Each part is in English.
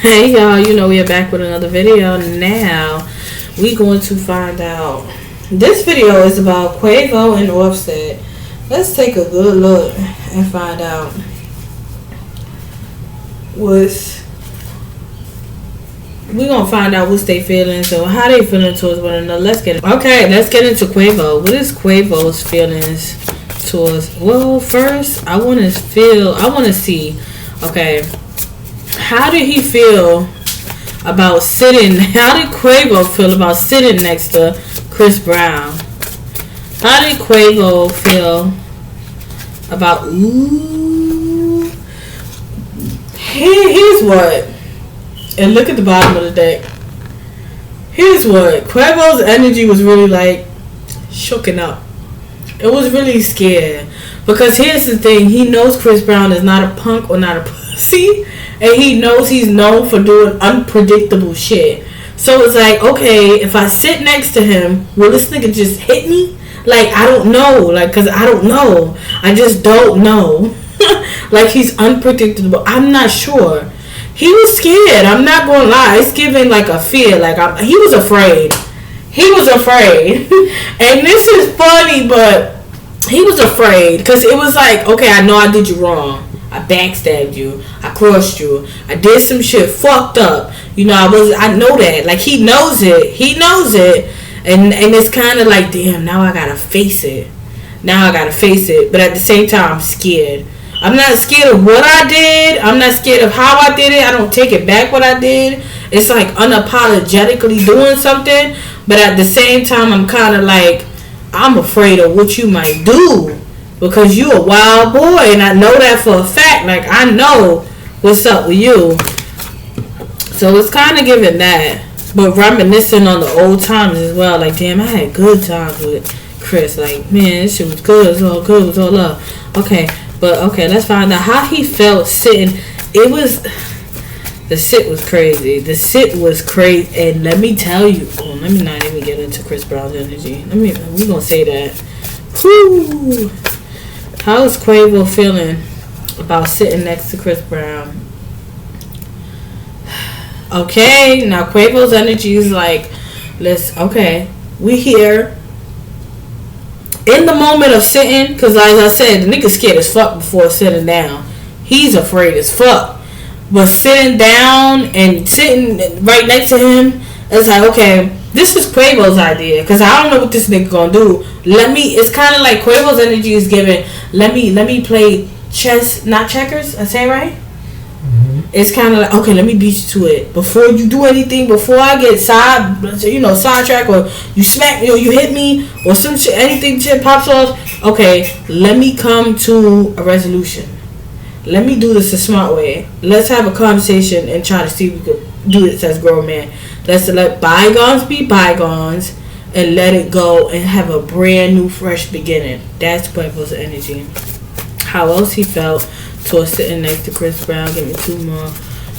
Hey y'all, you know we are back with another video. Now we going to find out. This video is about Quavo and Offset. Let's take a good look and find out what's they feeling, so how they feeling towards one another. Let's get into Quavo. What is Quavo's feelings towards? Well, first I want to see, okay, how did he feel about sitting? How did Quavo feel about sitting next to Chris Brown? How did Quavo feel about? Here's what. And look at the bottom of the deck. Here's what. Quavo's energy was really like shooken up. It was really scared. Because here's the thing. He knows Chris Brown is not a punk or not a pussy. And he knows he's known for doing unpredictable shit. So it's like, okay, if I sit next to him, will this nigga just hit me? Like, I don't know. Like, because I don't know. I just don't know. Like, he's unpredictable. I'm not sure. He was scared. I'm not gonna lie. It's giving like a fear. Like he was afraid. He was afraid. And this is funny, but he was afraid because it was like, okay, I know I did you wrong. I backstabbed you. I crossed you. I did some shit fucked up. You know, I know that. Like he knows it. He knows it. And it's kind of like, damn. Now I gotta face it. But at the same time, I'm scared. I'm not scared of what I did. I'm not scared of how I did it. I don't take it back what I did. It's like unapologetically doing something. But at the same time, I'm kind of like, I'm afraid of what you might do. Because you a wild boy. And I know that for a fact. Like, I know what's up with you. So it's kind of giving that. But reminiscing on the old times as well. Like, damn, I had good times with Chris. Like, man, this shit was good. It was all good. It was all love. Okay. But, okay, let's find out how he felt sitting. The sit was crazy. And let me tell you. Oh, let me not even get into Chris Brown's energy. We going to say that. Whew. How is Quavo feeling about sitting next to Chris Brown? Okay, now Quavo's energy is like, we here. In the moment of sitting, because like I said, the nigga scared as fuck before sitting down. He's afraid as fuck. But sitting down and sitting right next to him, it's like, okay, this was Quavo's idea. Because I don't know what this nigga gonna do. It's kind of like Quavo's energy is giving, let me play chess, not checkers. I say it right? It's kind of like, okay, let me beat you to it. Before you do anything, before I get sidetrack, or you smack me, or you hit me, or some shit, anything shit pops off, okay, let me come to a resolution. Let me do this the smart way. Let's have a conversation and try to see if we could do this as grown men. Let's let bygones be bygones and let it go and have a brand new, fresh beginning. That's Quavo's energy. How else he felt towards sitting next to Chris Brown? Give me two more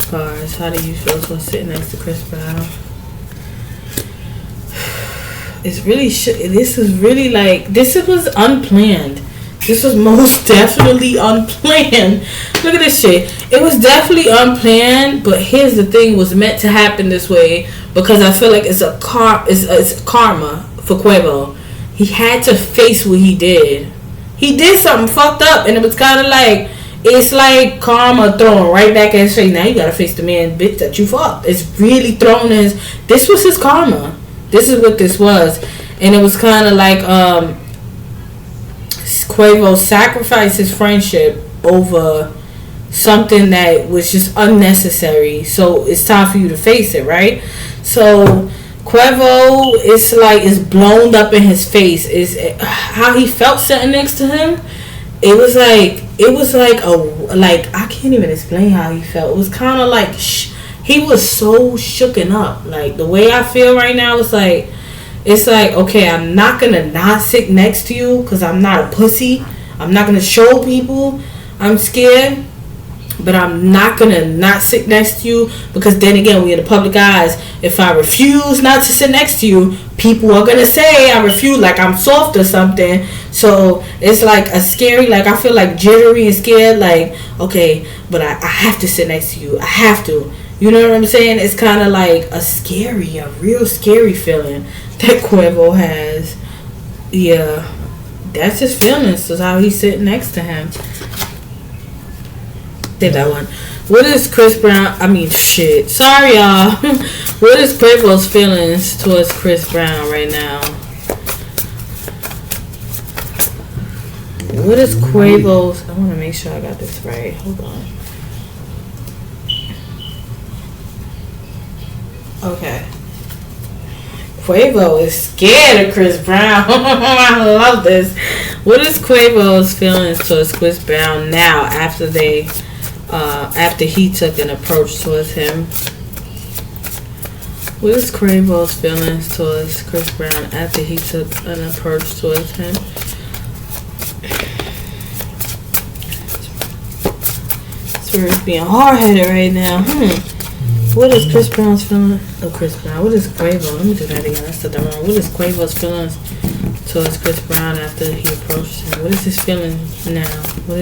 cards. How do you feel towards sitting next to Chris Brown? This was unplanned. This was most definitely unplanned. Look at this shit. It was definitely unplanned, but here's the thing: it was meant to happen this way because I feel like it's karma for Quavo. He had to face what he did. He did something fucked up, and it was kind of like, it's like karma thrown right back at his face. Now you gotta face the man, bitch, that you fucked. It's really thrown in this was his karma. This is what this was. And it was kind of like Quavo sacrificed his friendship over something that was just unnecessary. So it's time for you to face it, right? So Quavo, it's blown up in his face. How he felt sitting next to him. It was like I can't even explain how he felt. It was kind of like he was so shooken up. Like the way I feel right now, it's like okay, I'm not gonna not sit next to you because I'm not a pussy. I'm not gonna show people I'm scared. But I'm not gonna not sit next to you because then again, we're in the public eyes. If I refuse not to sit next to you, people are gonna say I refuse, like I'm soft or something. So it's like a scary, like I feel like jittery and scared, like okay, but I have to sit next to you. I have to. You know what I'm saying? It's kind of like a real scary feeling that Quavo has. Yeah, that's his feelings. That's how he's sitting next to him. Did that one. What is Chris Brown? I mean, shit. Sorry, y'all. What is Quavo's feelings towards Chris Brown right now? What is Quavo's? I want to make sure I got this right. Hold on. Okay. Quavo is scared of Chris Brown. I love this. What is Quavo's feelings towards Chris Brown now after he took an approach towards him? What is Quavo's feelings towards Chris Brown after he took an approach towards him? It's being hard-headed right now. What is Chris Brown's feeling? Oh, Chris Brown. What is Quavo? Let me do that again. I said that wrong. What is Quavo's feelings towards Chris Brown after he approached him? What is his feeling now? What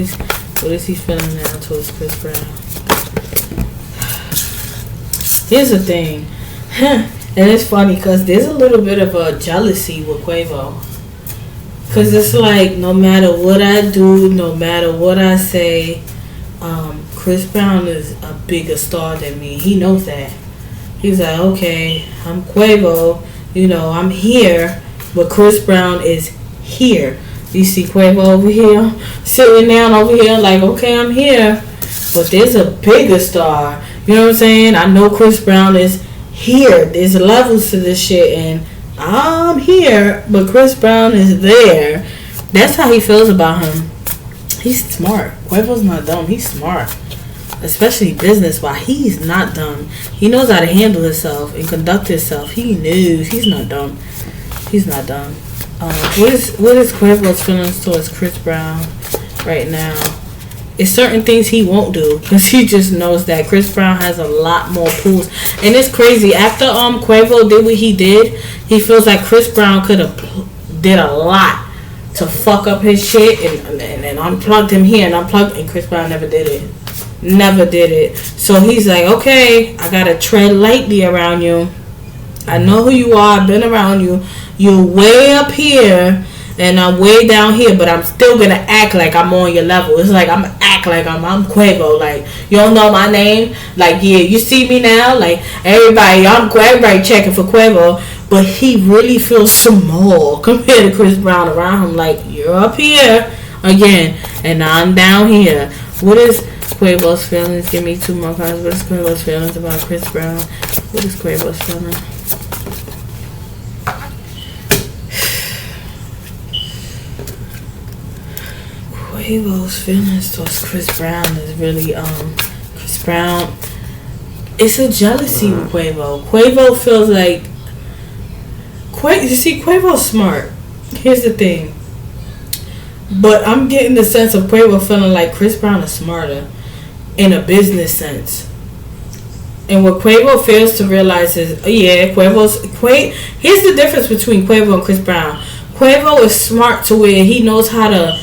is he feeling now towards Chris Brown? Here's the thing. And it's funny because there's a little bit of a jealousy with Quavo. Because it's like, no matter what I do, no matter what I say, Chris Brown is a bigger star than me. He knows that. He's like, okay, I'm Quavo. You know, I'm here. But Chris Brown is here. You see Quavo over here? Sitting down over here like, okay, I'm here. But there's a bigger star. You know what I'm saying? I know Chris Brown is here. There's levels to this shit. And I'm here. But Chris Brown is there. That's how he feels about him. He's smart. Quavo's not dumb. He's smart. Especially business-wise. He's not dumb. He knows how to handle himself and conduct himself. He knows. He's not dumb. He's not dumb. What is Quavo's feelings towards Chris Brown right now? It's certain things he won't do because he just knows that Chris Brown has a lot more pools. And it's crazy. After Quavo did what he did, he feels like Chris Brown could have did a lot to fuck up his shit and unplugged him here and unplugged, and Chris Brown never did it. Never did it. So he's like, okay, I gotta tread lightly around you. I know who you are. I've been around you. You're way up here and I'm way down here, but I'm still gonna act like I'm on your level. It's like I'm act like I'm Quavo. Like, you don't know my name. Like, yeah, you see me now. Like, everybody checking for Quavo, but he really feels small compared to Chris Brown around him. Like, you're up here again and I'm down here. What is Quavo's feelings? Give me 2 more cards. What is Quavo's feelings about Chris Brown? What is Quavo's feeling? Quavo's feelings towards Chris Brown is really Chris Brown. It's a jealousy with Quavo. Quavo feels like you see, Quavo's smart. Here's the thing. But I'm getting the sense of Quavo feeling like Chris Brown is smarter in a business sense. And what Quavo fails to realize is, here's the difference between Quavo and Chris Brown. Quavo is smart to where he knows how to,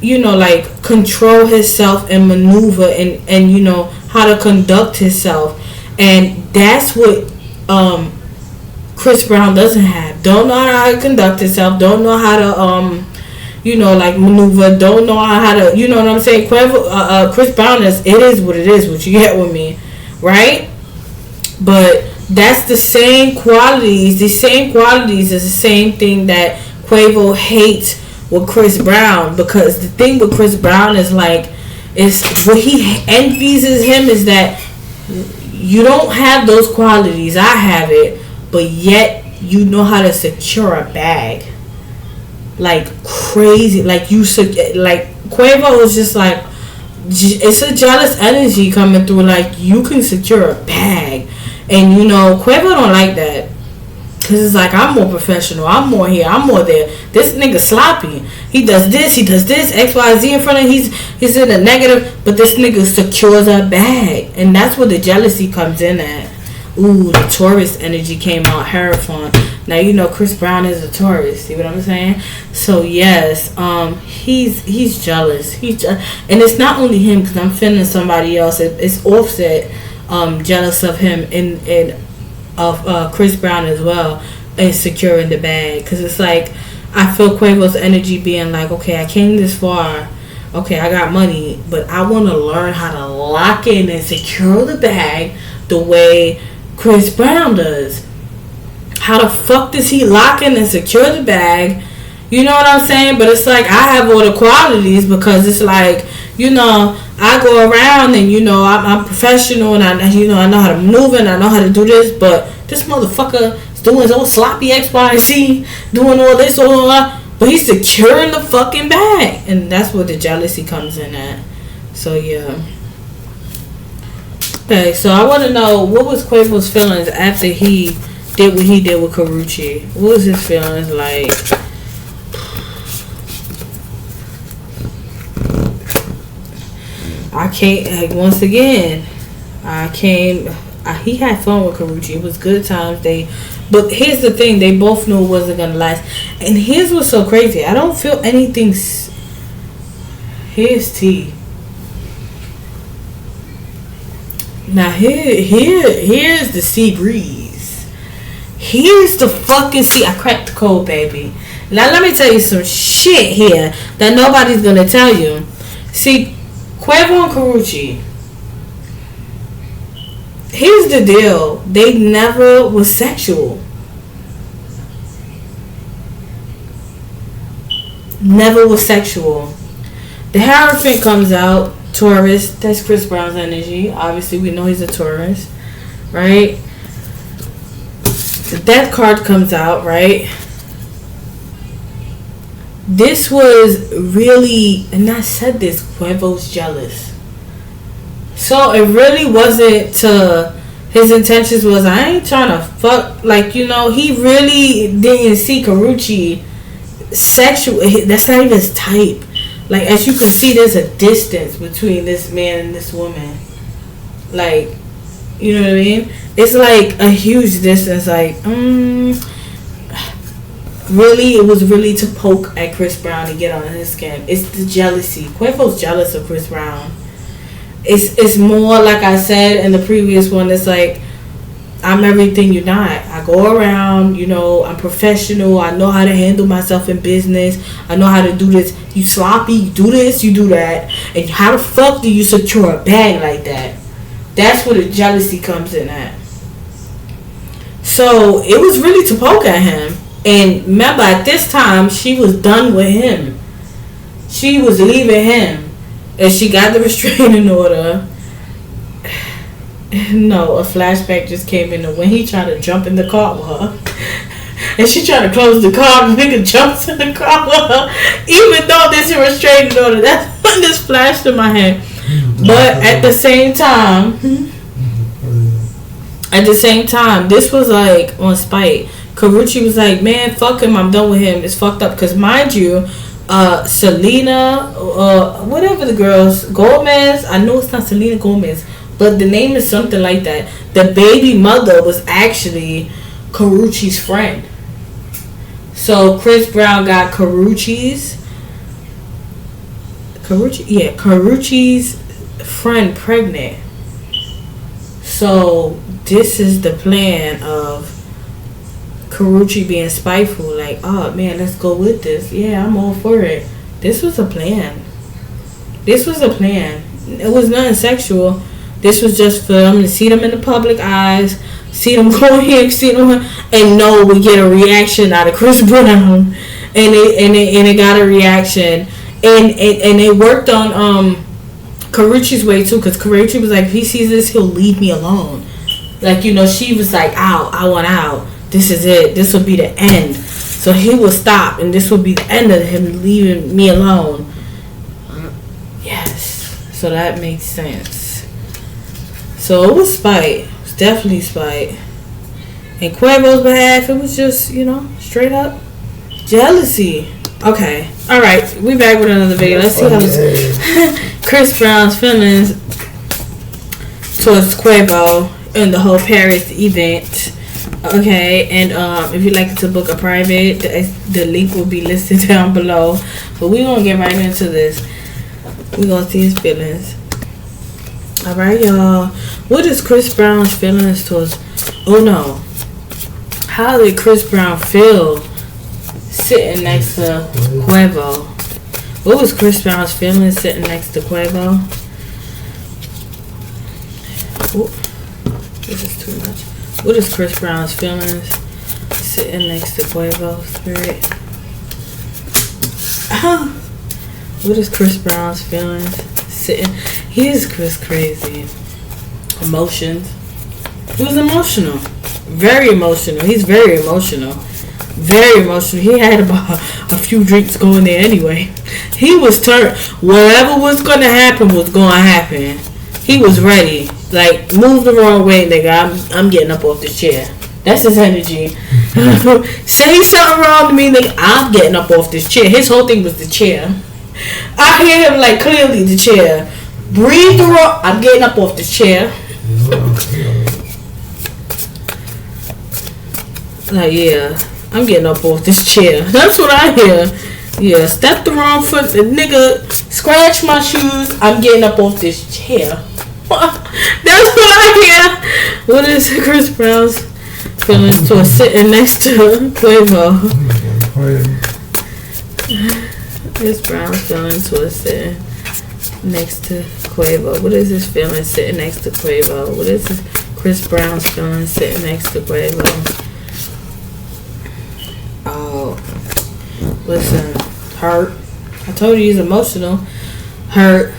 like, control himself and maneuver and how to conduct himself. And that's what Chris Brown doesn't have. Don't know how to conduct himself. Don't know how to maneuver. Don't know how to, you know what I'm saying? Chris Brown it is what it is. What you get with me, right? But that's the same qualities. The same qualities is the same thing that Quavo hates with Chris Brown, because the thing with Chris Brown is like, is what he envies him is that you don't have those qualities. I have it, but yet you know how to secure a bag like crazy. Like Quavo is just like, it's a jealous energy coming through. Like, you can secure a bag, and Quavo don't like that. Cause it's like, I'm more professional. I'm more here. I'm more there. This nigga sloppy. He does this. X, Y, Z in front of him. He's in the negative. But this nigga secures a bag, and that's where the jealousy comes in at. Ooh, the Taurus energy came out. Hierophant. Now Chris Brown is a Taurus. See what I'm saying? So yes, he's jealous. And it's not only him, cause I'm feeling somebody else. It's Offset. jealous of him of Chris Brown as well, and securing the bag. Because it's like, I feel Quavo's energy being like, okay, I came this far, okay, I got money, but I want to learn how to lock in and secure the bag the way Chris Brown does. How the fuck does he lock in and secure the bag? You know what I'm saying? But it's like, I have all the qualities, because it's like, you know, I go around and, you know, I'm professional, and I know how to maneuver, and I know how to do this, but this motherfucker is doing his own sloppy X, Y, and Z, doing all this, all that, but he's securing the fucking bag. And that's where the jealousy comes in at. So, yeah. Okay, so I want to know, what was Quavo's feelings after he did what he did with Karrueche? What was his feelings like? I can't, once again, he had fun with Karrueche. It was good times. But here's the thing, they both knew it wasn't going to last. And here's what's so crazy. I don't feel anything. Here's T. Now here's the sea breeze. Here's the fucking sea. I cracked the code, baby. Now let me tell you some shit here that nobody's going to tell you. See, Quavo and Karrueche, here's the deal. They never was sexual. Never was sexual. The Hierophant comes out. Taurus. That's Chris Brown's energy. Obviously, we know he's a Taurus. Right? The Death card comes out. Right? This was really, and I said this, Quavo's jealous. So it really wasn't his intentions was, I ain't trying to fuck, like, you know, he really didn't see Karrueche sexual. That's not even his type. Like, as you can see, there's a distance between this man and this woman. Like, you know what I mean? It's like a huge distance. Like, really, it was really to poke at Chris Brown and get on his skin. It's the jealousy. Quavo's jealous of Chris Brown. It's more, like I said in the previous one, it's like, I'm everything you're not. I go around, you know, I'm professional. I know how to handle myself in business. I know how to do this. You sloppy, you do this, you do that. And how the fuck do you secure a bag like that? That's where the jealousy comes in at. So, it was really to poke at him. And remember, at this time, she was done with him. She was leaving him. And she got the restraining order. No, a flashback just came in when he tried to jump in the car with her. And she tried to close the car, and the nigga jumps in the car with her. Even though there's a restraining order. That's when this flashed in my head. But at the same time, this was like on spite. Karrueche was like, man, fuck him, I'm done with him. It's fucked up. Because mind you, Selena, whatever the girls, Gomez, I know it's not Selena Gomez, but the name is something like that. The baby mother was actually Karrueche's friend. So Chris Brown got Karrueche's friend pregnant. So this is the plan of Karrueche being spiteful, like, oh man, let's go with this. Yeah, I'm all for it. This was a plan. It was nothing sexual. This was just for them to see them in the public eyes, see them go here, see them, and know we get a reaction out of Chris Brown, and it got a reaction, and they worked on Karrueche's way too, because Karrueche was like, if he sees this, he'll leave me alone. Like, you know, she was like, I want out. This is it. This will be the end. So he will stop, and this will be the end of him leaving me alone. Yes. So that makes sense. So it was spite. It was definitely spite. In Quavo's behalf, it was just, you know, straight up jealousy. Okay. Alright. We back with another video. Let's see how this Chris Brown's feelings towards Quavo in the whole Paris event. Okay, and if you'd like to book a private, the link will be listed down below. But we're going to get right into this. We're going to see his feelings. Alright, y'all. What is Chris Brown's feelings towards... Oh, no. How did Chris Brown feel sitting next to Quavo? What was Chris Brown's feelings sitting next to Quavo? Ooh, this is too much. What is Chris Brown's feelings sitting next to Quavo? Spirit. What is Chris Brown's feelings sitting? He is Chris crazy. Emotions. He was emotional. Very emotional. He's very emotional. Very emotional. He had about a few drinks going there anyway. He was turned. Whatever was going to happen was going to happen. He was ready. Like, move the wrong way, nigga. I'm getting up off this chair. That's his energy. Say something wrong to me, nigga. I'm getting up off this chair. His whole thing was the chair. I hear him like clearly the chair. Breathe the wrong. I'm getting up off this chair. Like, yeah, I'm getting up off this chair. That's what I hear. Yeah, step the wrong foot, nigga. Scratch my shoes. I'm getting up off this chair. That's what I hear. What is Chris Brown's feelings towards sitting next to Quavo? Chris Brown's feelings towards sitting next to Quavo. What is his feelings sitting next to Quavo? What is Chris Brown's feelings sitting next to Quavo? Oh, listen, hurt. I told you he's emotional. Hurt.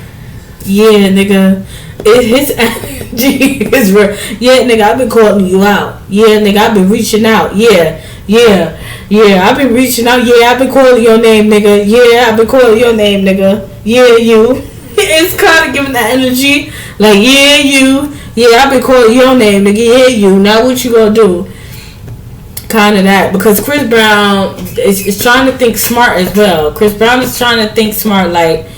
Yeah, nigga. His energy is real. Yeah, nigga, I've been calling you out. Yeah, nigga, I've been reaching out. Yeah, I've been reaching out. Yeah, I've been calling your name, nigga. Yeah, I've been calling your name, nigga. Yeah, you. It's kind of giving that energy. Like, yeah, you. Yeah, I've been calling your name, nigga. Yeah, you. Now what you gonna do? Kind of that. Because Chris Brown is trying to think smart as well. Chris Brown is trying to think smart. Like,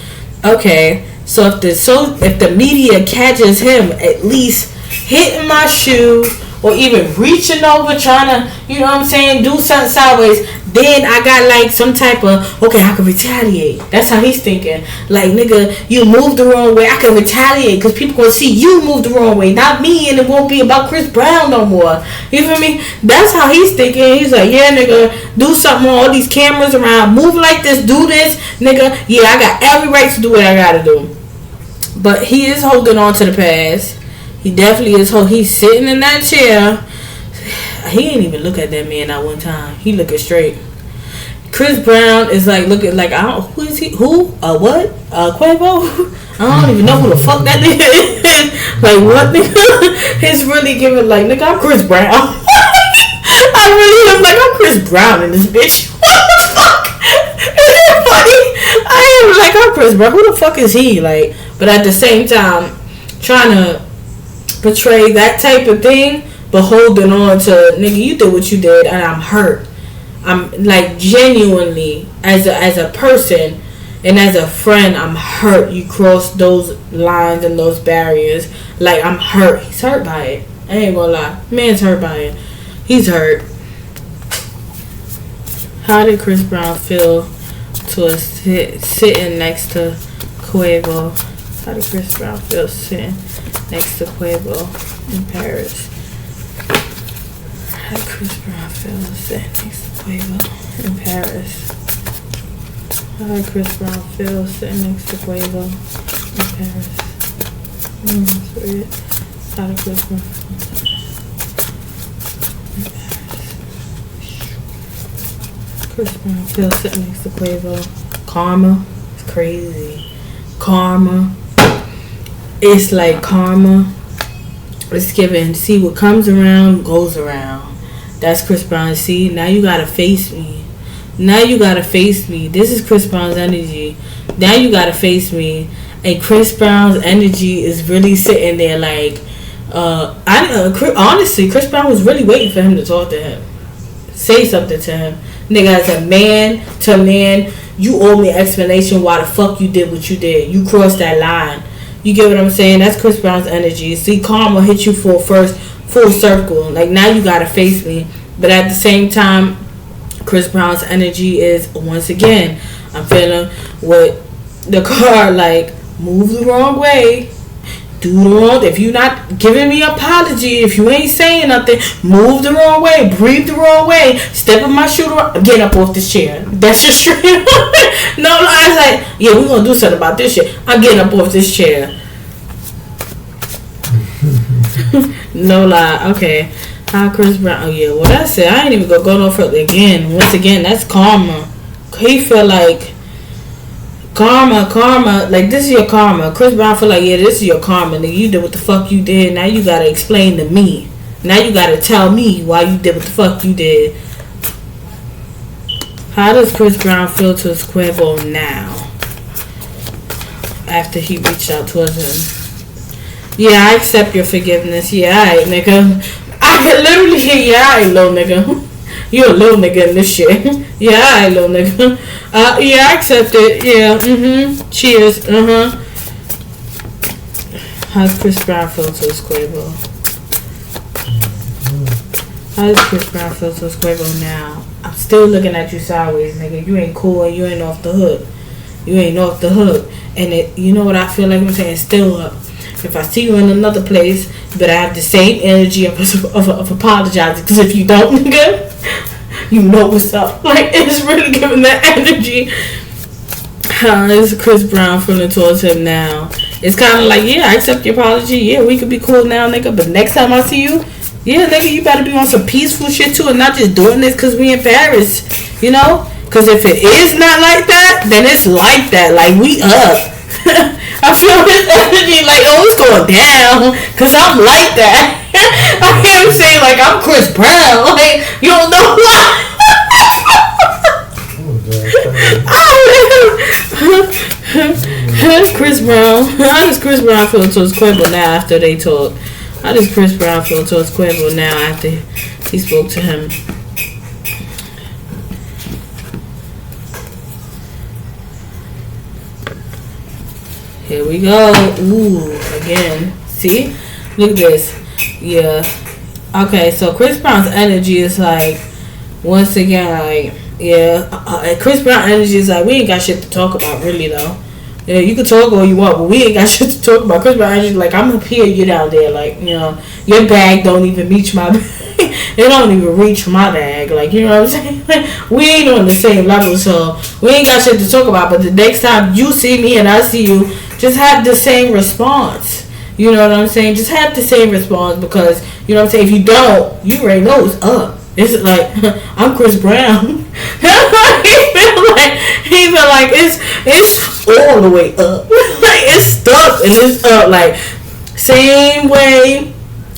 okay, so if the media catches him at least hitting my shoe or even reaching over trying to, you know what I'm saying, do something sideways, then I got like some type of, okay, I can retaliate. That's how he's thinking. Like, nigga, you moved the wrong way, I can retaliate because people gonna see you move the wrong way, not me, and it won't be about Chris Brown no more. You feel me? That's how he's thinking. He's like, yeah, nigga, do something on all these cameras around, move like this, do this, nigga. Yeah, I got every right to do what I gotta do. But he is holding on to the past. He definitely is. He's sitting in that chair. He ain't even look at that man at one time. He looking straight. Chris Brown is like looking like, I don't, who is he? Who? What? Quavo? I don't even know who the fuck that nigga is. Like, what, nigga? It's really giving like, nigga, I'm Chris Brown. I really am like, I'm Chris Brown in this bitch. What the fuck? Is it funny? I am like, I'm Chris Brown. Who the fuck is he? Like, but at the same time, trying to portray that type of thing, but holding on to, nigga, you did what you did, and I'm hurt. I'm like, genuinely, as a person and as a friend, I'm hurt. You crossed those lines and those barriers. Like, I'm hurt. He's hurt by it. I ain't gonna lie. Man's hurt by it. He's hurt. How did Chris Brown feel to sitting next to Quavo? How did Chris Brown feel sitting next to Quavo in Paris? How did Chris Brown feel sitting next to Quavo in Paris? How did Chris Brown feel sitting next to Quavo in Paris? That's weird. How did Chris Brown feel in Paris? Chris Brown feel sitting next to Quavo. Karma. It's crazy. Karma. It's like karma. It's given. See, what comes around goes around. That's Chris Brown. See, now you gotta face me. Now you gotta face me. This is Chris Brown's energy. Now you gotta face me. And Chris Brown's energy is really sitting there like, honestly, Chris Brown was really waiting for him to talk to him. Say something to him. Nigga, as a man to man, you owe me an explanation why the fuck you did what you did. You crossed that line. You get what I'm saying? That's Chris Brown's energy. See, karma hit you full circle. Like, now you gotta face me. But at the same time, Chris Brown's energy is, once again, I'm feeling with the car, like, move the wrong way. do the wrong. If you not giving me an apology, if you ain't saying nothing, move the wrong way, breathe the wrong way, step in my shoe, get up off this chair. That's just straight. No, I was like, yeah, we're gonna do something about this shit. I'm getting up off this chair. No lie. Okay. How Chris Brown? Oh yeah. Well, that's it. I ain't even gonna go no further again. Once again, that's karma. He feel like karma. Like, this is your karma. Chris Brown feel like, yeah, this is your karma. Nigga, you did what the fuck you did. Now you gotta explain to me. Now you gotta tell me why you did what the fuck you did. How does Chris Brown feel towards Quavo now? After he reached out towards him. Yeah, I accept your forgiveness. Yeah, alright, nigga. I can literally hear, yeah, alright, little nigga. You a little nigga in this shit. Yeah, alright, little nigga. Yeah, I accept it. Yeah, cheers. How's Chris Brown feel towards Quavo? How does Chris Brown feel towards Quavo now? I'm still looking at you sideways, nigga. You ain't cool and you ain't off the hook. You ain't off the hook. And you know what I feel like I'm saying? Still up. If I see you in another place, you better have the same energy of apologizing. Because if you don't, nigga, you know what's up. Like, it's really giving that energy. How is Chris Brown feeling towards him now? It's kind of like, yeah, I accept your apology. Yeah, we could be cool now, nigga. But next time I see you, yeah, nigga, you better be on some peaceful shit too. And not just doing this because we in Paris. You know? Because if it is not like that, then it's like that. Like, we up. I feel his energy like, oh, it's going down, cause I'm like that. I hear him saying like, I'm Chris Brown. Like, you don't know why. Chris Brown. How does Chris Brown feel towards Quavo now after they talk? How does Chris Brown feel towards Quavo now after he spoke to him? Here we go. Ooh, again. See? Look at this. Yeah. Okay, so Chris Brown's energy is like, once again, like, yeah. Chris Brown energy is like, we ain't got shit to talk about, really, though. Yeah, you can talk all you want, but we ain't got shit to talk about. Chris Brown energy is like, I'm up here, you down there. Like, you know, your bag don't even reach my bag. It don't even reach my bag. Like, you know what I'm saying? Like, we ain't on the same level, so we ain't got shit to talk about. But the next time you see me and I see you, just have the same response. You know what I'm saying? Just have the same response because, you know what I'm saying, if you don't, you already know it's up. It's like, I'm Chris Brown. he feel like it's all the way up. Like, it's stuck and it's up. Like, same way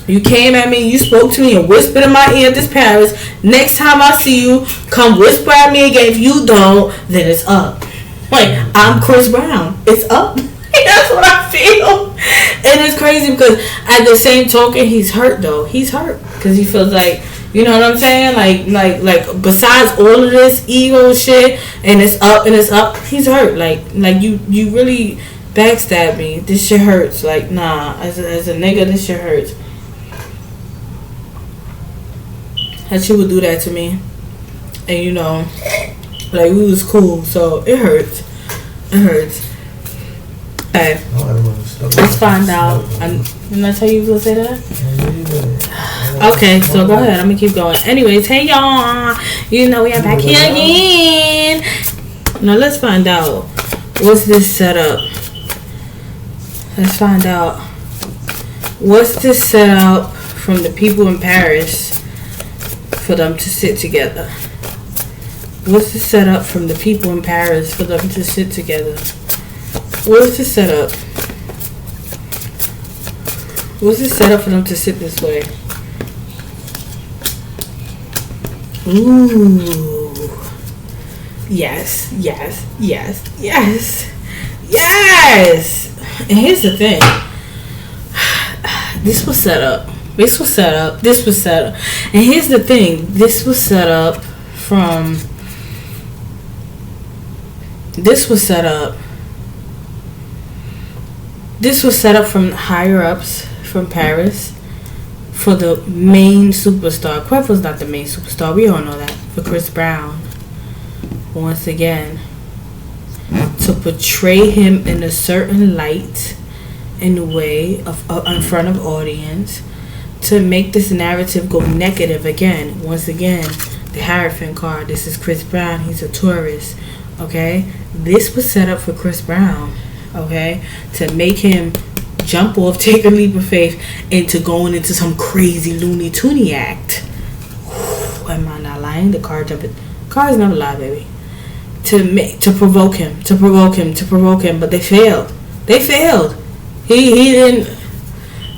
you came at me, you spoke to me and whispered in my ear this Paris. Next time I see you, come whisper at me again. If you don't, then it's up. Like, I'm Chris Brown. It's up. That's what I feel. And it's crazy because at the same token, he's hurt though. He's hurt because he feels like, you know what I'm saying? Like besides all of this ego shit and it's up, he's hurt. Like you really backstabbed me. This shit hurts. Like, nah, as a nigga, this shit hurts. That you would do that to me. And you know, like, we was cool, so it hurts. It hurts. Okay. Let's find out. Didn't I tell you you was gonna say that? Okay, so go ahead. I'm gonna keep going. Anyways, hey y'all. You know we are back here again. Now let's find out. What's this setup? Let's find out. What's this setup from the people in Paris for them to sit together? What's the setup from the people in Paris for them to sit together? What's the setup? What's the setup for them to sit this way? Ooh. Yes. And here's the thing. This was set up. And here's the thing. This was set up from higher ups from Paris for the main superstar. Quavo's not the main superstar. We all know that. For Chris Brown. Once again. To portray him in a certain light in the way of in front of audience to make this narrative go negative again. Once again, the Hierophant card. This is Chris Brown. He's a tourist. Okay, this was set up for Chris Brown. Okay, to make him jump off, take a leap of faith into going into some crazy Looney Tooney act. Am I not lying? The card jumping. Cards never lie, baby. To provoke him, but they failed.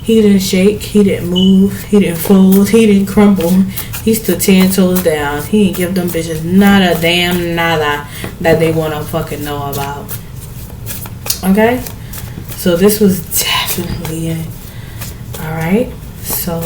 He didn't shake, he didn't move, he didn't fold, he didn't crumble. He stood 10 toes down. He didn't give them bitches not a damn nada that they want to fucking know about. Okay? So this was definitely it. Alright? So,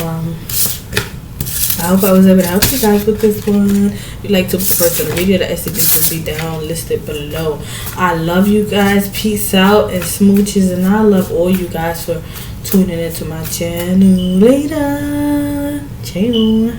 I hope I was able to help you guys with this one. If you'd like to prefer to the video, the STDs will be down listed below. I love you guys. Peace out and smooches. And I love all you guys for tuning into my channel. Later. Ciao.